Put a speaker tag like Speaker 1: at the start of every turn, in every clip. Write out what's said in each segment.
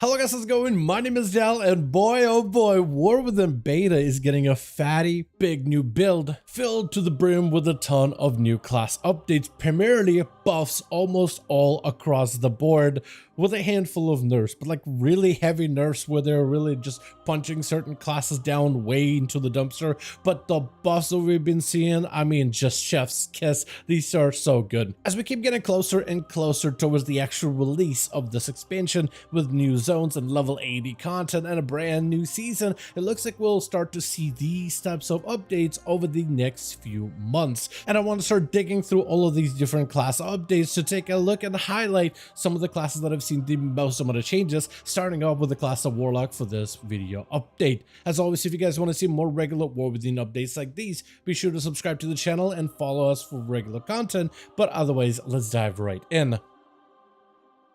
Speaker 1: Hello guys, how's it going? My name is Dal, and boy oh boy, War Within Beta is getting a fatty, big new build, filled to the brim with a ton of new class updates, primarily buffs almost all across the board, with a handful of nerfs, but like really heavy nerfs where they're really just punching certain classes down way into the dumpster. But the buffs that we've been seeing, I mean, just chef's kiss. These are so good. As we keep getting closer and closer towards the actual release of this expansion with new zones and level 80 content and a brand new season, it looks like we'll start to see these types of updates over the next few months. And I want to start digging through all of these different class updates to take a look and highlight some of the classes that I've seen the most amount of changes, starting off with the class of Warlock for this video update. As always, if you guys want to see more regular War Within updates like these, be sure to subscribe to the channel and follow us for regular content, but otherwise, let's dive right in.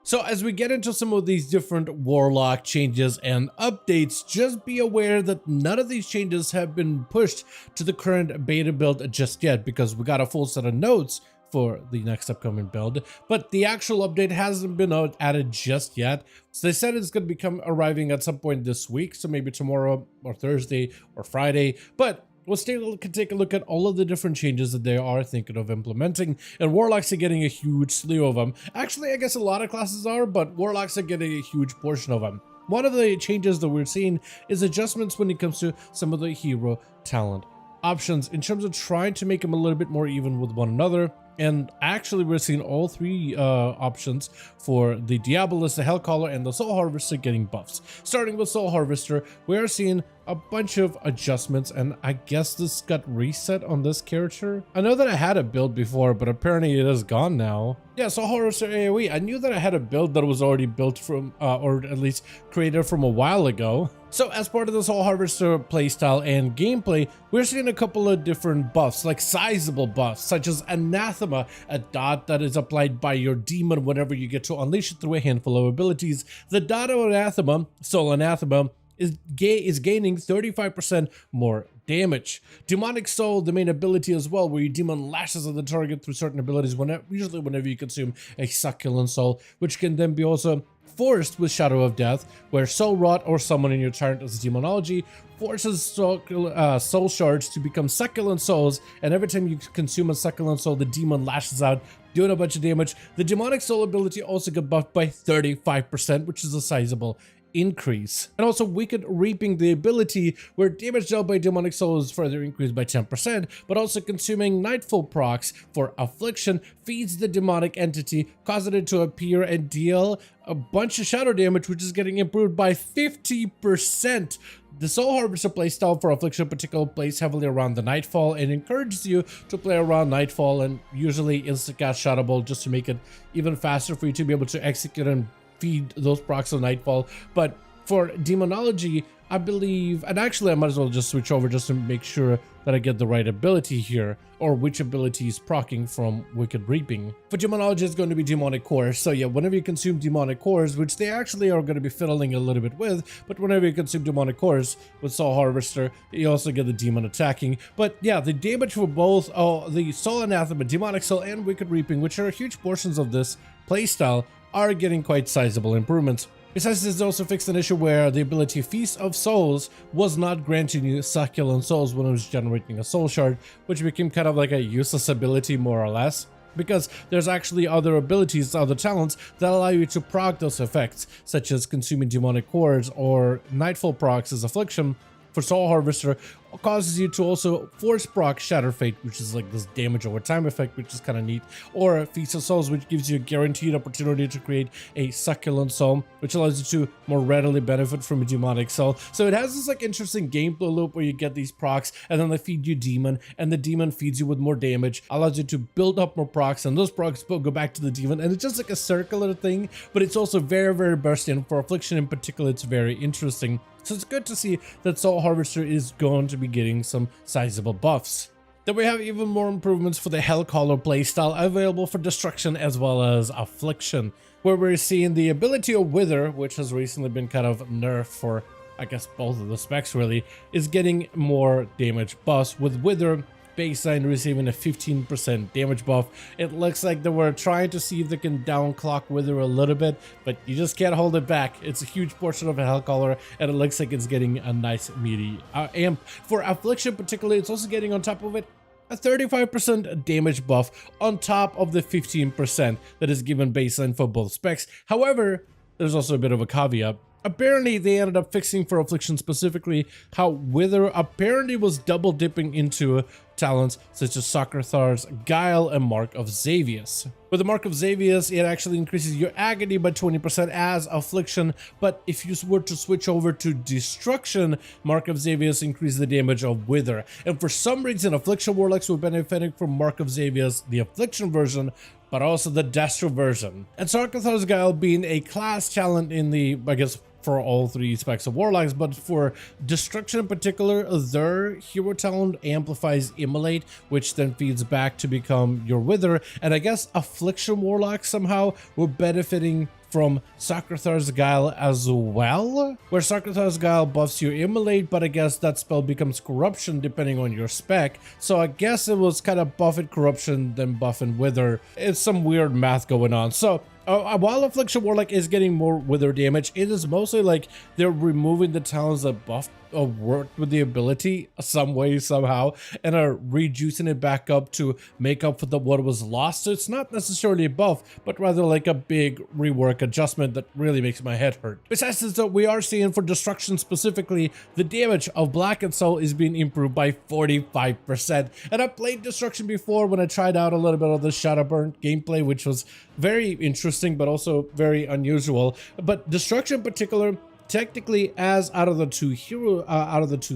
Speaker 1: So as we get into some of these different Warlock changes and updates, just be aware that none of these changes have been pushed to the current beta build just yet, because we got a full set of notes for the next upcoming build, but the actual update hasn't been added just yet. So they said it's going to become arriving at some point this week, so maybe tomorrow or Thursday or Friday, but we'll take a look at all of the different changes that they are thinking of implementing, and Warlocks are getting a huge slew of them. Actually, I guess a lot of classes are, but Warlocks are getting a huge portion of them. One of the changes that we're seeing is adjustments when it comes to some of the hero talent options in terms of trying to make them a little bit more even with one another. And actually, we're seeing all three options for the Diabolist, the Hellcaller, and the Soul Harvester getting buffs. Starting with Soul Harvester, we are seeing a bunch of adjustments, and I guess this got reset on this character. I know that I had a build before, but apparently it is gone now. Yeah, Soul Harvester AoE. I knew that I had a build that was already built from, or at least created from a while ago. So as part of the Soul Harvester playstyle and gameplay, we're seeing a couple of different buffs, like sizable buffs, such as Anathema, a dot that is applied by your demon whenever you get to unleash it through a handful of abilities. The dot of Anathema, Soul Anathema, is gaining 35% more damage. Demonic Soul, the main ability as well, where your demon lashes at the target through certain abilities, usually whenever you consume a Succulent Soul, which can then be also forced with Shadow of Death, where Soul Rot or summoning your turret as a demonology forces soul shards to become Succulent Souls, and every time you consume a Succulent Soul, the demon lashes out, doing a bunch of damage. The Demonic Soul ability also got buffed by 35%, which is a sizable increase. And also Wicked Reaping, the ability where damage dealt by Demonic Soul is further increased by 10%, but also consuming Nightfall procs for Affliction feeds the demonic entity, causing it to appear and deal a bunch of shadow damage, which is getting improved by 50%. The Soul Harvester playstyle for Affliction particularly plays heavily around the Nightfall and encourages you to play around Nightfall and usually insta-cast Shadow Ball just to make it even faster for you to be able to execute and feed those procs of Nightfall. But for Demonology, I believe, and actually I might as well just switch over just to make sure that I get the right ability here, or which ability is proccing from Wicked Reaping. For Demonology, it's going to be Demonic Cores. So yeah, whenever you consume Demonic Cores, which they actually are going to be fiddling a little bit with, but whenever you consume Demonic Cores with Soul Harvester, you also get the demon attacking. But yeah, the damage for both the Soul Anathema, Demonic Soul, and Wicked Reaping, which are huge portions of this playstyle, are getting quite sizable improvements. Besides, this also fixed an issue where the ability Feast of Souls was not granting you Succulent Souls when it was generating a Soul Shard, which became kind of like a useless ability more or less, because there's actually other abilities, other talents that allow you to proc those effects, such as consuming Demonic Cores or Nightfall procs as Affliction. For Soul Harvester, causes you to also force proc Shatter Fate, which is like this damage over time effect, which is kind of neat, or Feast of Souls, which gives you a guaranteed opportunity to create a Succulent Soul, which allows you to more readily benefit from a Demonic Soul. So it has this like interesting gameplay loop where you get these procs and then they feed you demon, and the demon feeds you with more damage, allows you to build up more procs, and those procs go back to the demon, and it's just like a circular thing, but it's also very, very bursty. For Affliction in particular, it's very interesting. So it's good to see that Soul Harvester is going to be getting some sizable buffs. Then we have even more improvements for the Hellcaller playstyle available for Destruction as well as Affliction, where we're seeing the ability of Wither, which has recently been kind of nerfed for, I guess, both of the specs really, is getting more damage buffs, with Wither baseline receiving a 15% damage buff. It looks like they were trying to see if they can downclock Wither a little bit, but you just can't hold it back. It's a huge portion of a Hellcaller, and it looks like it's getting a nice meaty amp. For Affliction particularly, it's also getting on top of it a 35% damage buff on top of the 15% that is given baseline for both specs. However, there's also a bit of a caveat. Apparently, they ended up fixing for Affliction specifically how Wither apparently was double dipping into talents such as Socrathar's Guile and Mark of Xavius. With the Mark of Xavius, it actually increases your agony by 20% as Affliction, but if you were to switch over to Destruction, Mark of Xavius increases the damage of Wither. And for some reason, Affliction Warlocks were benefiting from Mark of Xavius, the Affliction version, but also the Destro version. And Socrathar's Guile being a class talent in the, I guess, for all three specs of Warlocks, but for Destruction in particular, their hero talent amplifies Immolate, which then feeds back to become your Wither. And I guess Affliction Warlocks somehow were benefiting from Socrathar's Guile as well, where Socrathar's Guile buffs your Immolate, but I guess that spell becomes Corruption depending on your spec. So I guess it was kind of buffing Corruption, then buffing Wither. It's some weird math going on. So while Affliction Warlock is getting more Wither damage, it is mostly like they're removing the talents that buff or worked with the ability some way, somehow, and are rejuicing it back up to make up for what was lost. So it's not necessarily a buff, but rather like a big rework adjustment that really makes my head hurt. Besides this, though, we are seeing for Destruction specifically, the damage of Blackened Soul is being improved by 45%. And I've played Destruction before when I tried out a little bit of the Shadowburn gameplay, which was very interesting, but also very unusual. But Destruction in particular, technically, as out of the two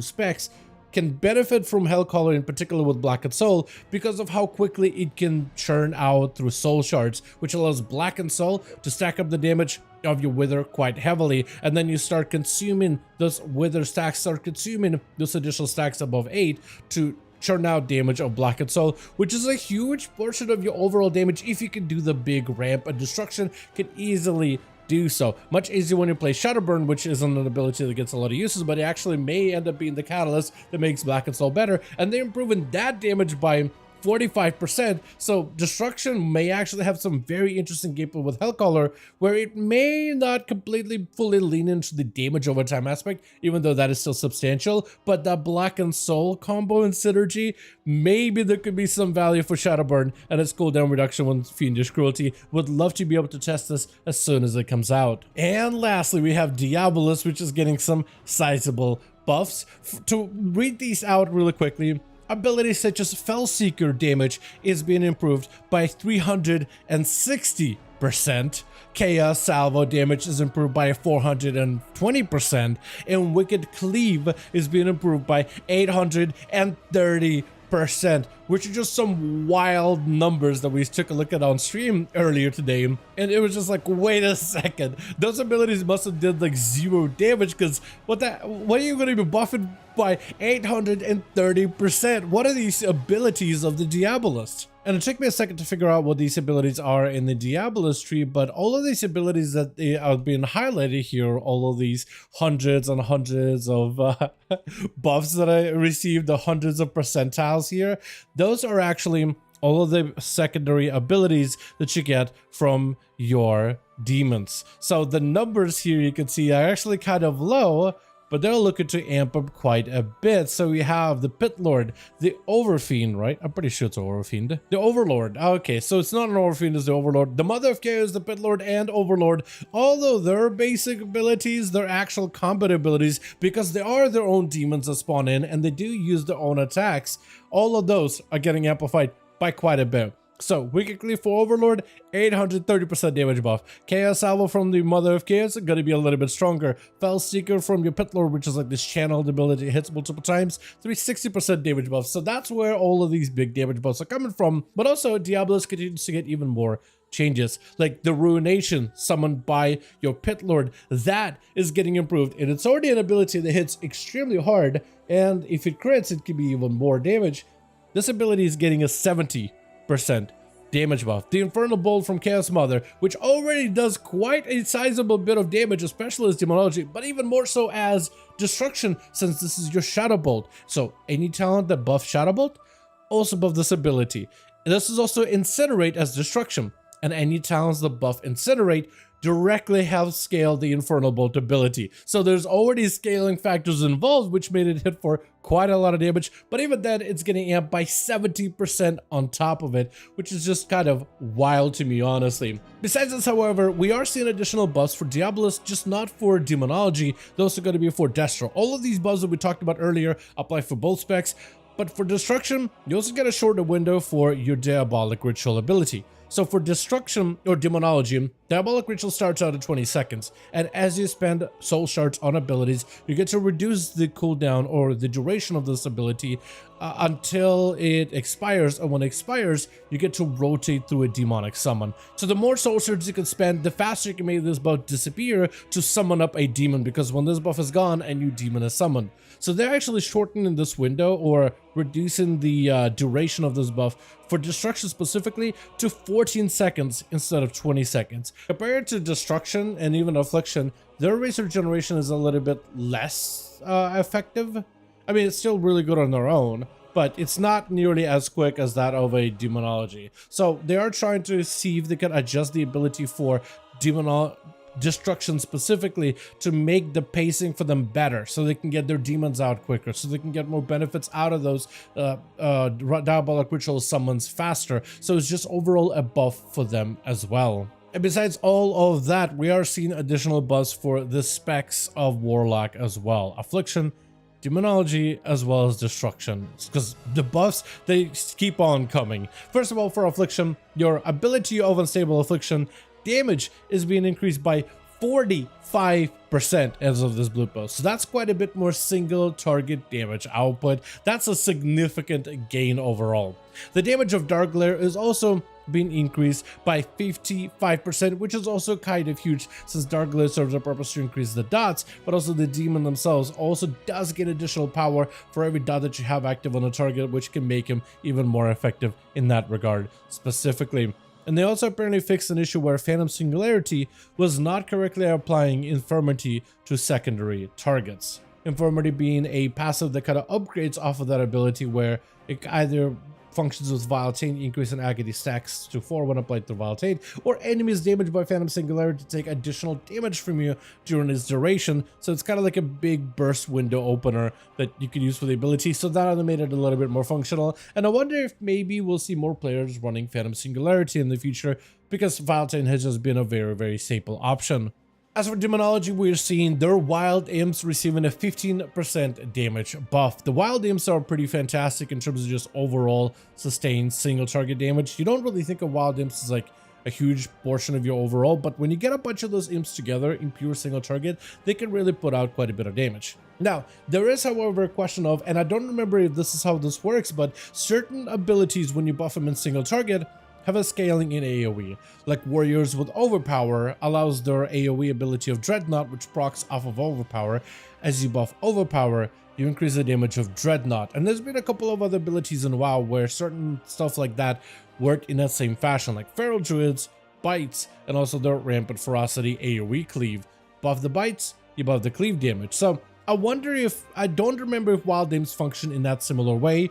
Speaker 1: specs, can benefit from Hellcaller in particular with Blackened Soul because of how quickly it can churn out through soul shards, which allows Blackened Soul to stack up the damage of your Wither quite heavily, and then you start consuming those Wither stacks, start consuming those additional stacks above 8 to churn out damage of Blackened Soul, which is a huge portion of your overall damage if you can do the big ramp. And Destruction can easily do so. Much easier when you play Shadowburn, which isn't an ability that gets a lot of uses, but it actually may end up being the catalyst that makes Blackened Soul better, and they're improving that damage by 45%. So Destruction may actually have some very interesting gameplay with Hellcaller, where it may not completely fully lean into the damage over time aspect, even though that is still substantial, but that Blackened Soul combo and synergy, maybe there could be some value for Shadowburn and its cooldown reduction with Fiendish Cruelty. Would love to be able to test this as soon as it comes out. And lastly, we have Diabolus, which is getting some sizable buffs. To read these out really quickly, abilities such as Fellseeker damage is being improved by 360%. Chaos Salvo damage is improved by 420%. And Wicked Cleave is being improved by 830%. Which are just some wild numbers that we took a look at on stream earlier today, and it was just like, wait a second, those abilities must have did like 0 damage, because what are you going to be buffing by 830%? What are these abilities of the Diabolist? And it took me a second to figure out what these abilities are in the Diabolist tree, but all of these abilities that are being highlighted here, all of these hundreds and hundreds of buffs that I received, the hundreds of percentiles here, those are actually all of the secondary abilities that you get from your demons. So the numbers here you can see are actually kind of low, but they're looking to amp up quite a bit. So we have the Pit Lord, the Overfiend, right? I'm pretty sure it's Overfiend. The Overlord. Okay, so it's not an Overfiend, it's the Overlord. The Mother of Chaos, the Pit Lord, and Overlord, although their basic abilities, their actual combat abilities, because they are their own demons that spawn in, and they do use their own attacks, all of those are getting amplified by quite a bit. So, Wicked Cleave for Overlord, 830% damage buff. Chaos Salvo from the Mother of Chaos, gonna be a little bit stronger. Fellseeker from your Pit Lord, which is like this channeled ability, hits multiple times, 360% damage buff. So that's where all of these big damage buffs are coming from. But also, Diabolus continues to get even more changes, like the Ruination summoned by your Pit Lord. That is getting improved, and it's already an ability that hits extremely hard, and if it crits, it can be even more damage. This ability is getting a 70% damage buff. The Infernal Bolt from Chaos Mother, which already does quite a sizable bit of damage, especially as Demonology, but even more so as Destruction, since this is your Shadow Bolt. So any talent that buffs Shadow Bolt also buff this ability. And this is also Incinerate as Destruction, and any talents that buff Incinerate directly help scale the Infernal Bolt ability. So there's already scaling factors involved, which made it hit for quite a lot of damage, but even then it's getting amped by 70% on top of it, which is just kind of wild to me, honestly. Besides this, however, we are seeing additional buffs for Diabolus, just not for Demonology. Those are going to be for Destro. All of these buffs that we talked about earlier apply for both specs, but for Destruction, you also get a shorter window for your Diabolic Ritual ability. So for Destruction or Demonology, Diabolic Ritual starts out at 20 seconds, and as you spend soul shards on abilities, you get to reduce the cooldown or the duration of this ability until it expires, and when it expires, you get to rotate through a demonic summon. So the more soul shards you can spend, the faster you can make this buff disappear to summon up a demon, because when this buff is gone, a new demon is summoned. So they're actually shortening this window or reducing the duration of this buff for Destruction specifically to 14 seconds instead of 20 seconds. Compared to Destruction and even Affliction, their Eraser Regeneration is a little bit less effective. I mean, it's still really good on their own, but it's not nearly as quick as that of a Demonology. So they are trying to see if they can adjust the ability for Destruction specifically to make the pacing for them better, so they can get their demons out quicker, so they can get more benefits out of those Diabolic Ritual summons faster. So it's just overall a buff for them as well. And besides all of that, we are seeing additional buffs for the specs of Warlock as well. Affliction, Demonology, as well as Destruction, because the buffs, they keep on coming. First of all, for Affliction, your ability of Unstable Affliction damage is being increased by 45% as of this blue buff. So that's quite a bit more single target damage output. That's a significant gain overall. The damage of Dark Glare is also being increased by 55%, which is also kind of huge, since Dark Glare serves a purpose to increase the dots, but also the demon themselves also does get additional power for every dot that you have active on a target, which can make him even more effective in that regard specifically. And they also apparently fixed an issue where Phantom Singularity was not correctly applying Infirmity to secondary targets. Infirmity being a passive that kind of upgrades off of that ability, where it either functions with Vile Taint, increase in agony stacks to 4 when applied to Vile Taint, or enemies damaged by Phantom Singularity take additional damage from you during its duration. So it's kind of like a big burst window opener that you can use for the ability, so that only made it a little bit more functional. And I wonder if maybe we'll see more players running Phantom Singularity in the future, because Vile Taint has just been a very, very staple option. As for Demonology, we're seeing their Wild Imps receiving a 15% damage buff. The Wild Imps are pretty fantastic in terms of just overall sustained single target damage. You don't really think of Wild Imps as like a huge portion of your overall, but when you get a bunch of those imps together in pure single target, they can really put out quite a bit of damage. Now, there is, however, a question of, and I don't remember if this is how this works, but certain abilities, when you buff them in single target, have a scaling in AoE. Like Warriors with Overpower allows their AoE ability of Dreadnought, which procs off of Overpower. As you buff Overpower, you increase the damage of Dreadnought. And there's been a couple of other abilities in WoW where certain stuff like that work in that same fashion, like Feral Druids, Bites, and also their Rampant Ferocity AoE Cleave. Buff the Bites, you buff the Cleave damage. So I wonder if, I don't remember if Wild Imps function in that similar way,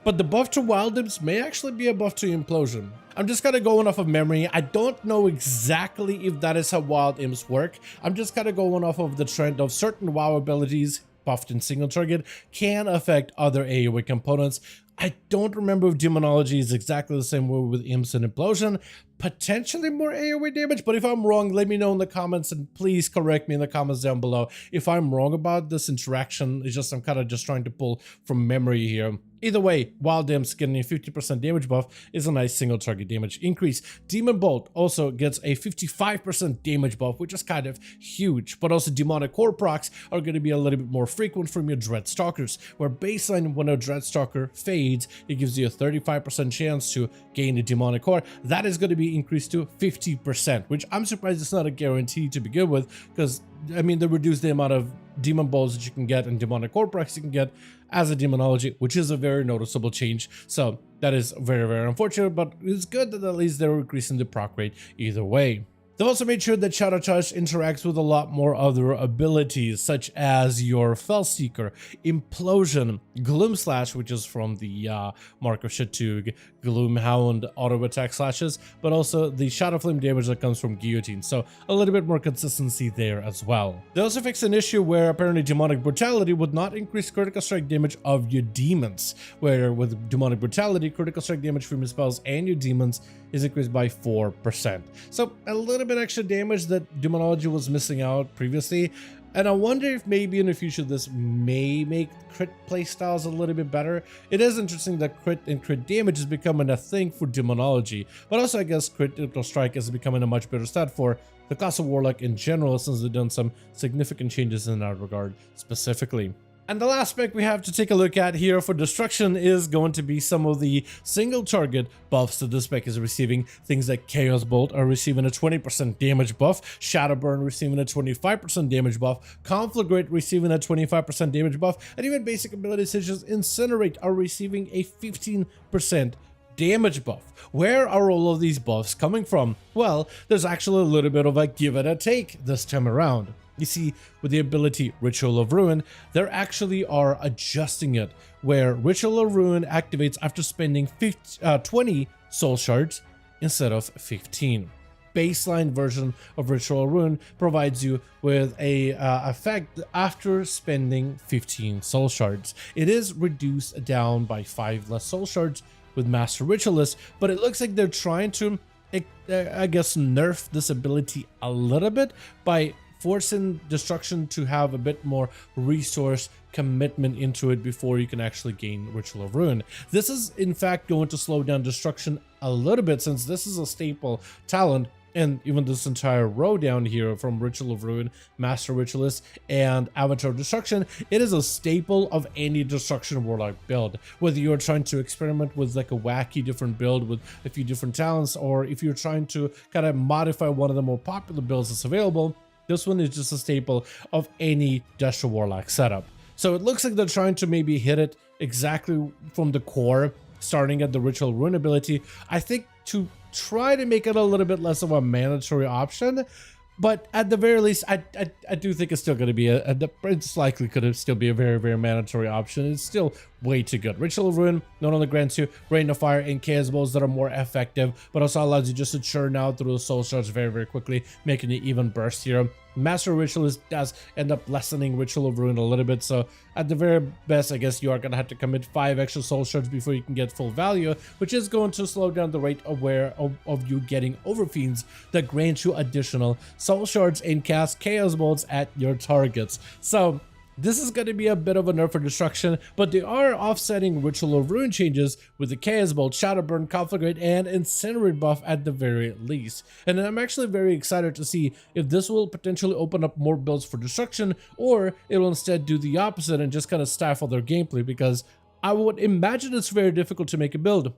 Speaker 1: but the buff to Wild Imps may actually be a buff to Implosion. I'm just kind of going off of memory. I don't know exactly if that is how Wild Imps work. I'm just kind of going off of the trend of certain WoW abilities buffed in single target can affect other AoE components. I don't remember if Demonology is exactly the same way with Imps and Implosion. Potentially more AoE damage, but if I'm wrong, let me know in the comments, and please correct me in the comments down below if I'm wrong about this interaction. It's just I'm kind of just trying to pull from memory here. Either way, Wild Imps getting a 50% damage buff is a nice single target damage increase. Demon Bolt also gets a 55% damage buff, which is kind of huge, but also Demonic Core procs are going to be a little bit more frequent from your Dreadstalkers, where baseline when a Dreadstalker fades, it gives you a 35% chance to gain a Demonic Core. That is going to be increased to 50%, which I'm surprised it's not a guarantee to begin with, because I mean, they reduce the amount of Demon Balls that you can get and Demonic Core procs you can get as a Demonology, which is a very noticeable change. So that is very, very unfortunate, but it's good that at least they're increasing the proc rate either way. They've also made sure that Shadow Touch interacts with a lot more other abilities, such as your Fellseeker, Implosion, Gloom Slash, which is from the Mark of Shatug, Gloomhound auto attack slashes, but also the Shadow Flame damage that comes from Guillotine, so a little bit more consistency there as well. They also fixed an issue where apparently Demonic Brutality would not increase critical strike damage of your demons, where with Demonic Brutality, critical strike damage from your spells and your demons is increased by 4%. So a little bit extra damage that Demonology was missing out previously. And I wonder if maybe in the future this may make crit playstyles a little bit better. It is interesting that crit and crit damage is becoming a thing for Demonology, but also I guess critical strike is becoming a much better stat for the class of Warlock in general, since they've done some significant changes in that regard specifically. And the last spec we have to take a look at here for destruction is going to be some of the single target buffs that this spec is receiving. Things like Chaos Bolt are receiving a 20% damage buff, Shadowburn receiving a 25% damage buff, Conflagrate receiving a 25% damage buff, and even basic abilities such as Incinerate are receiving a 15% damage buff. Where are all of these buffs coming from? Well, there's actually a little bit of a give it a take this time around. You see, with the ability Ritual of Ruin, they actually are adjusting it, where Ritual of Ruin activates after spending 20 soul shards instead of 15. Baseline version of Ritual of Ruin provides you with a effect after spending 15 soul shards. It is reduced down by 5 less soul shards with Master Ritualist, but it looks like they're trying to, I guess, nerf this ability a little bit by forcing destruction to have a bit more resource commitment into it before you can actually gain Ritual of Ruin. This is in fact going to slow down destruction a little bit, since this is a staple talent, and even this entire row down here from Ritual of Ruin, Master Ritualist, and Avatar of Destruction, it is a staple of any Destruction Warlock build. Whether you're trying to experiment with like a wacky different build with a few different talents, or if you're trying to kind of modify one of the more popular builds that's available, this one is just a staple of any Destro Warlock setup. So it looks like they're trying to maybe hit it exactly from the core, starting at the Ritual Ruin ability, I think, to try to make it a little bit less of a mandatory option. But at the very least, I do think it's still going to be it's likely could still be a very, very mandatory option. It's still way too good. Ritual of Ruin not only grants you Rain of Fire and Chaos Balls that are more effective, but also allows you just to churn out through the soul shards very, very quickly, making it even burstier. Master Ritualist does end up lessening Ritual of Ruin a little bit, so at the very best, I guess you are going to have to commit 5 extra soul shards before you can get full value, which is going to slow down the rate of you getting Overfiends that grant you additional soul shards and cast Chaos Bolts at your targets. So this is going to be a bit of a nerf for destruction, but they are offsetting Ritual of Ruin changes with the Chaos Bolt, Shadowburn, Conflagrate, and Incinerate buff at the very least. And I'm actually very excited to see if this will potentially open up more builds for destruction, or it will instead do the opposite and just kind of stifle their gameplay, because I would imagine it's very difficult to make a build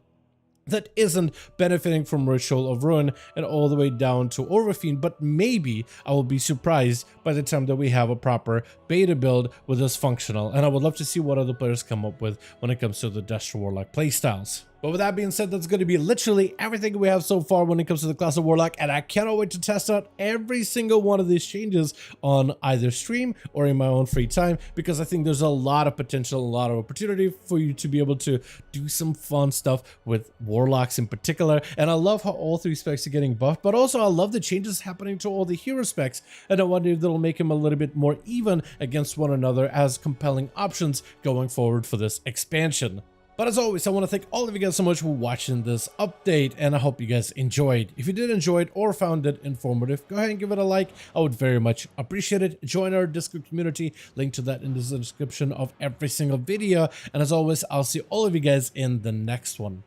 Speaker 1: that isn't benefiting from Ritual of Ruin and all the way down to Overfiend, but maybe I will be surprised by the time that we have a proper beta build with this functional, and I would love to see what other players come up with when it comes to the Destro Warlock playstyles. But with that being said, that's going to be literally everything we have so far when it comes to the class of Warlock, and I cannot wait to test out every single one of these changes on either stream or in my own free time, because I think there's a lot of potential, a lot of opportunity for you to be able to do some fun stuff with Warlocks in particular. And I love how all 3 specs are getting buffed, but also I love the changes happening to all the hero specs, and I wonder if that'll make them a little bit more even against one another as compelling options going forward for this expansion. But as always, I want to thank all of you guys so much for watching this update, and I hope you guys enjoyed. If you did enjoy it or found it informative, go ahead and give it a like. I would very much appreciate it. Join our Discord community, link to that in the description of every single video. And as always, I'll see all of you guys in the next one.